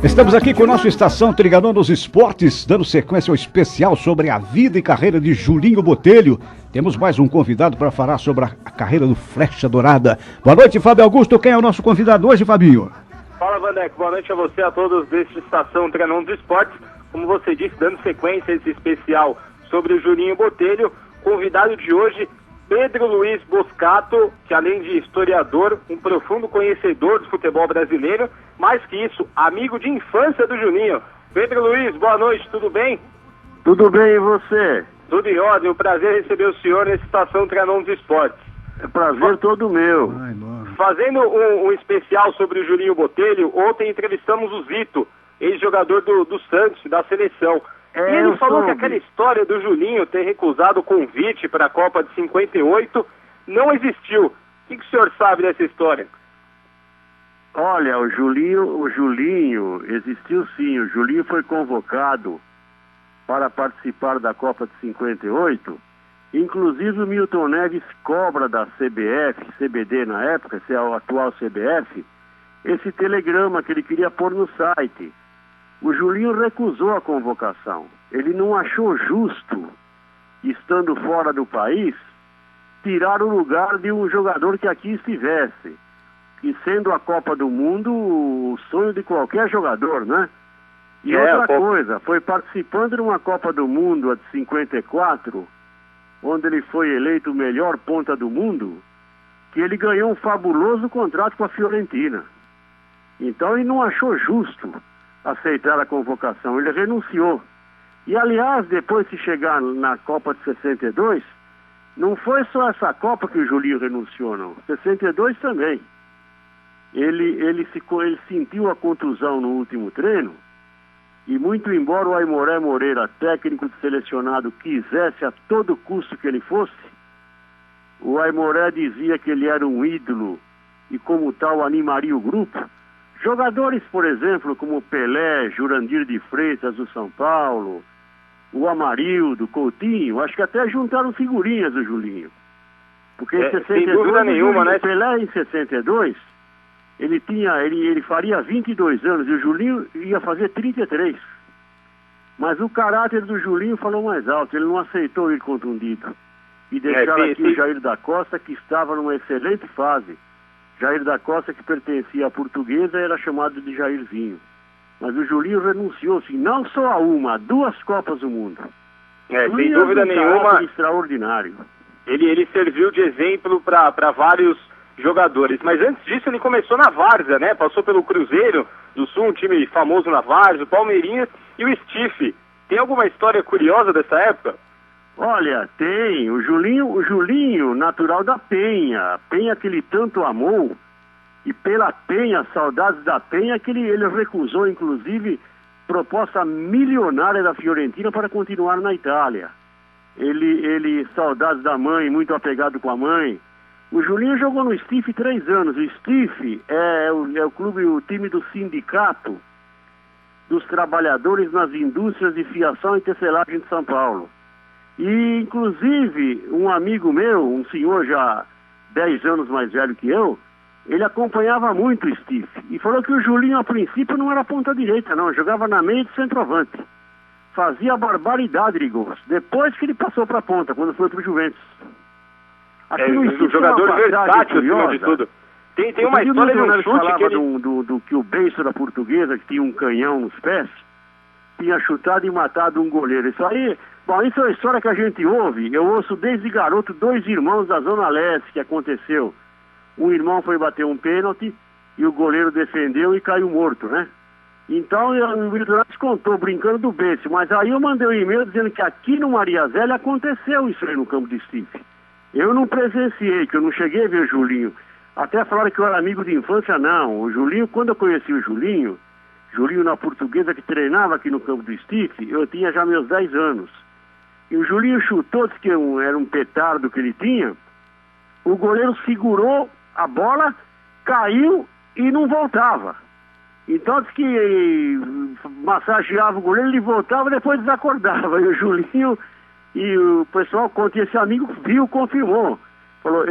Estamos aqui com o nosso Estação Trianon dos Esportes, dando sequência ao especial sobre a vida e carreira de Julinho Botelho. Temos mais um convidado para falar sobre a carreira do Flecha Dourada. Boa noite, Fábio Augusto. Quem é o nosso convidado hoje, Fabinho? Fala, Vandeco. Boa noite a você, a todos deste Estação Trianon dos Esportes. Como você disse, dando sequência a esse especial sobre o Julinho Botelho, convidado de hoje, Pedro Luiz Boscato, que além de historiador, um profundo conhecedor do futebol brasileiro, mais que isso, amigo de infância do Juninho. Pedro Luiz, boa noite, tudo bem? Tudo bem, e você? Tudo em ordem, um prazer receber o senhor nessa Estação Trianon dos Esportes. É prazer todo meu. Fazendo um especial sobre o Julinho Botelho, ontem entrevistamos o Zito, ex-jogador do Santos, da seleção. E ele falou que aquela história do Julinho ter recusado o convite para a Copa de 58 não existiu. O que o senhor sabe dessa história? Olha, o Julinho existiu sim. O Julinho foi convocado para participar da Copa de 58. Inclusive o Milton Neves cobra da CBF, CBD na época, esse é o atual CBF, esse telegrama que ele queria pôr no site. O Julinho recusou a convocação. Ele não achou justo, estando fora do país, tirar o lugar de um jogador que aqui estivesse. E sendo a Copa do Mundo o sonho de qualquer jogador, né? E outra coisa, foi participando de uma Copa do Mundo, a de 54, onde ele foi eleito o melhor ponta do mundo, que ele ganhou um fabuloso contrato com a Fiorentina. Então ele não achou justo aceitar a convocação, ele renunciou. E aliás, depois de chegar na Copa de 62, não foi só essa Copa que o Julinho renunciou, não. 62 também. Ele sentiu a contusão no último treino, e muito embora o Aimoré Moreira, técnico de selecionado, quisesse a todo custo que ele fosse, o Aimoré dizia que ele era um ídolo e como tal animaria o grupo. Jogadores, por exemplo, como Pelé, Jurandir de Freitas do São Paulo, o Amarildo, Coutinho, acho que até juntaram figurinhas do Julinho. Porque em 62, sem dúvida nenhuma, né? Pelé em 62, ele faria 22 anos e o Julinho ia fazer 33. Mas o caráter do Julinho falou mais alto, ele não aceitou ir contundido. E deixaram aqui o Jair da Costa, que estava numa excelente fase. Jair da Costa, que pertencia à Portuguesa, era chamado de Jairzinho. Mas o Julinho renunciou, sim, não só a uma, a 2 Copas do Mundo. Sem dúvida nenhuma, extraordinário. Ele serviu de exemplo para vários jogadores. Mas antes disso, ele começou na Várzea, né? Passou pelo Cruzeiro do Sul, um time famoso na Várzea, o Palmeirinha e o Stiff. Tem alguma história curiosa dessa época? Olha, tem. O Julinho, natural da Penha. A Penha que ele tanto amou. E pela Penha, saudades da Penha, que ele recusou, inclusive, proposta milionária da Fiorentina para continuar na Itália. Ele saudades da mãe, muito apegado com a mãe. O Julinho jogou no Stiff 3 anos. O Stiff é o clube, o time do sindicato dos trabalhadores nas indústrias de fiação e tecelagem de São Paulo. E, inclusive, um amigo meu, um senhor já 10 anos mais velho que eu, ele acompanhava muito o Stiff. E falou que o Julinho, a princípio, não era ponta direita, não. Jogava na meia de centroavante. Fazia barbaridade de gols. Depois que ele passou para a ponta, quando foi para o Juventus. Aqui no Stiff, um jogador versátil, acima de tudo. Tem uma história de um chute que ele... do que o beiço da Portuguesa, que tinha um canhão nos pés, tinha chutado e matado um goleiro. Isso aí... Bom, isso é uma história que a gente ouve. Eu ouço desde garoto 2 irmãos da Zona Leste que aconteceu. Um irmão foi bater um pênalti e o goleiro defendeu e caiu morto, né? Então o Milton Neves contou, brincando do beijo. Mas aí eu mandei um e-mail dizendo que aqui no Maria Zélia aconteceu isso aí no campo de Stiff. Eu não presenciei, que eu não cheguei a ver o Julinho. Até falaram que eu era amigo de infância, não. O Julinho, quando eu conheci o Julinho na Portuguesa, que treinava aqui no campo do Stiff, eu tinha já meus 10 anos. E o Julinho chutou, disse que era um petardo que ele tinha. O goleiro segurou a bola, caiu e não voltava. Então disse que massageava o goleiro, ele voltava e depois desacordava. E o Julinho e o pessoal, quando esse amigo viu, confirmou. Falou,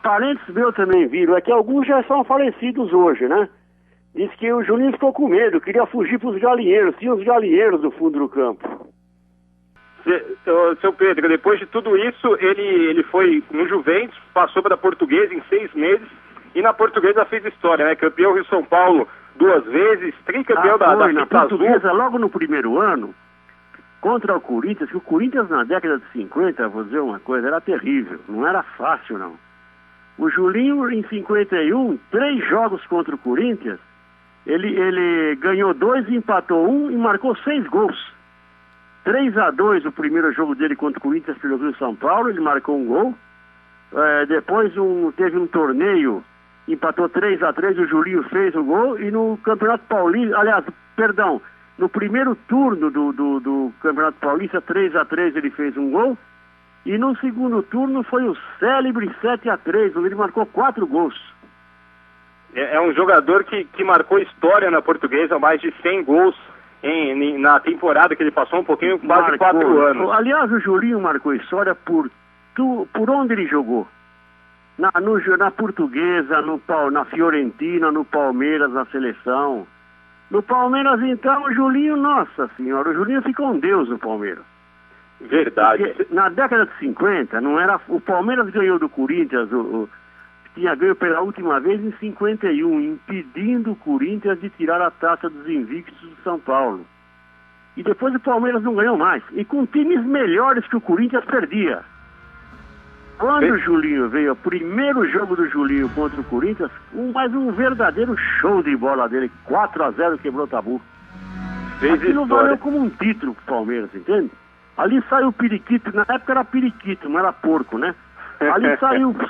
parentes meus também viram, é que alguns já são falecidos hoje, né? Diz que o Julinho ficou com medo, queria fugir para os galinheiros. Tinha os galinheiros no fundo do campo. Seu Pedro, depois de tudo isso, ele foi no Juventus, passou para a Portuguesa em 6 meses, e na Portuguesa fez história, né? Campeão Rio São Paulo 2 vezes, tricampeão da na Portuguesa, logo no primeiro ano, contra o Corinthians, que o Corinthians na década de 50, vou dizer uma coisa, era terrível, não era fácil não. O Julinho em 51, 3 jogos contra o Corinthians, ele ganhou 2, empatou 1 e marcou 6 gols. 3-2 o primeiro jogo dele contra o Corinthians pelo Rio São Paulo, ele marcou um gol. Depois teve um torneio, empatou 3-3, o Julinho fez o gol. E no Campeonato Paulista, no primeiro turno do Campeonato Paulista, 3-3 ele fez um gol. E no segundo turno foi o célebre 7-3, onde ele marcou 4 gols. É um jogador que marcou história na Portuguesa, mais de 100 gols na temporada que ele passou, um pouquinho, quase 4 anos. Aliás, o Julinho marcou história por onde ele jogou. Na Portuguesa, na Fiorentina, no Palmeiras, na seleção. No Palmeiras, então, o Julinho, nossa senhora, o Julinho ficou um deus no Palmeiras. Verdade. Porque na década de 50, o Palmeiras ganhou do Corinthians, tinha ganho pela última vez em 51, impedindo o Corinthians de tirar a taça dos invictos do São Paulo. E depois o Palmeiras não ganhou mais. E com times melhores que o Corinthians perdia. Quando o Julinho veio, o primeiro jogo do Julinho contra o Corinthians, mais um verdadeiro show de bola dele. 4-0 quebrou o tabu. Aquilo valeu como um título pro Palmeiras, entende? Ali saiu o periquito, na época era periquito, não era porco, né? Ali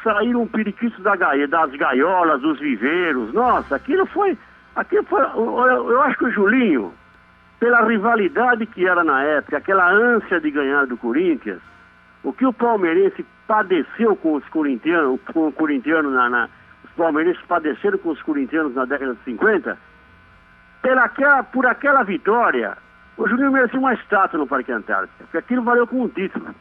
saíram periquitos das gaiolas, dos viveiros. Nossa, aquilo foi. Eu acho que o Julinho, pela rivalidade que era na época, aquela ânsia de ganhar do Corinthians, o que o palmeirense padeceu com os corintianos, os palmeirenses padeceram com os corintianos na década de 50, por aquela vitória, o Julinho merecia uma estátua no Parque Antártica, porque aquilo valeu como um título.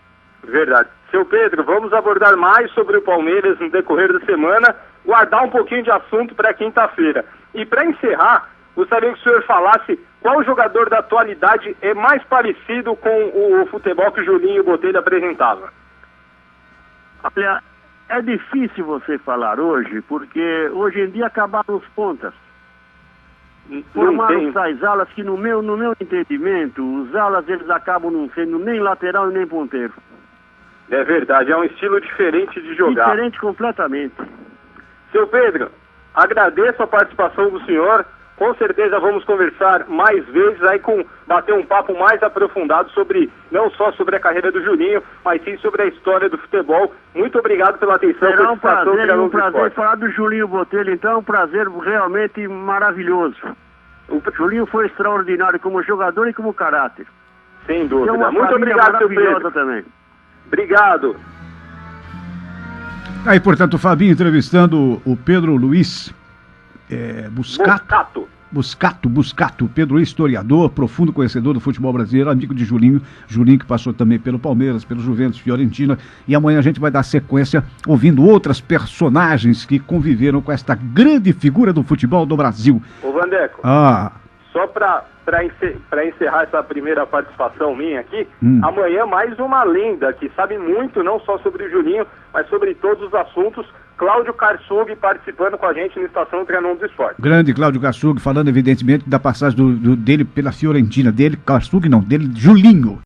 Verdade. Seu Pedro, vamos abordar mais sobre o Palmeiras no decorrer da semana, guardar um pouquinho de assunto para quinta-feira. E para encerrar, gostaria que o senhor falasse qual jogador da atualidade é mais parecido com o futebol que o Julinho Botelho apresentava. Olha, é difícil você falar hoje, porque hoje em dia acabaram os pontas. Formaram as alas que, no meu entendimento, os alas eles acabam não sendo nem lateral e nem ponteiro. É verdade, é um estilo diferente de jogar. Diferente completamente. Seu Pedro, agradeço a participação do senhor. Com certeza vamos conversar mais vezes aí, bater um papo mais aprofundado não só sobre a carreira do Julinho, mas sim sobre a história do futebol. Muito obrigado pela atenção. Será um prazer falar do Julinho Botelho, então, é um prazer realmente maravilhoso. O Julinho foi extraordinário como jogador e como caráter. Sem dúvida. Muito obrigado, seu Pedro. Também. Obrigado. Aí, portanto, o Fabinho entrevistando o Pedro Luiz Buscato, Pedro, historiador, profundo conhecedor do futebol brasileiro, amigo de Julinho que passou também pelo Palmeiras, pelo Juventus, Fiorentina, e amanhã a gente vai dar sequência ouvindo outras personagens que conviveram com esta grande figura do futebol do Brasil. Ô Vandeco, só para encerrar essa primeira participação minha aqui, amanhã mais uma lenda que sabe muito, não só sobre o Julinho, mas sobre todos os assuntos. Cláudio Karsug participando com a gente na Estação Trianon do Esporte. Grande Cláudio Karsug, falando evidentemente da passagem dele pela Fiorentina, dele Julinho.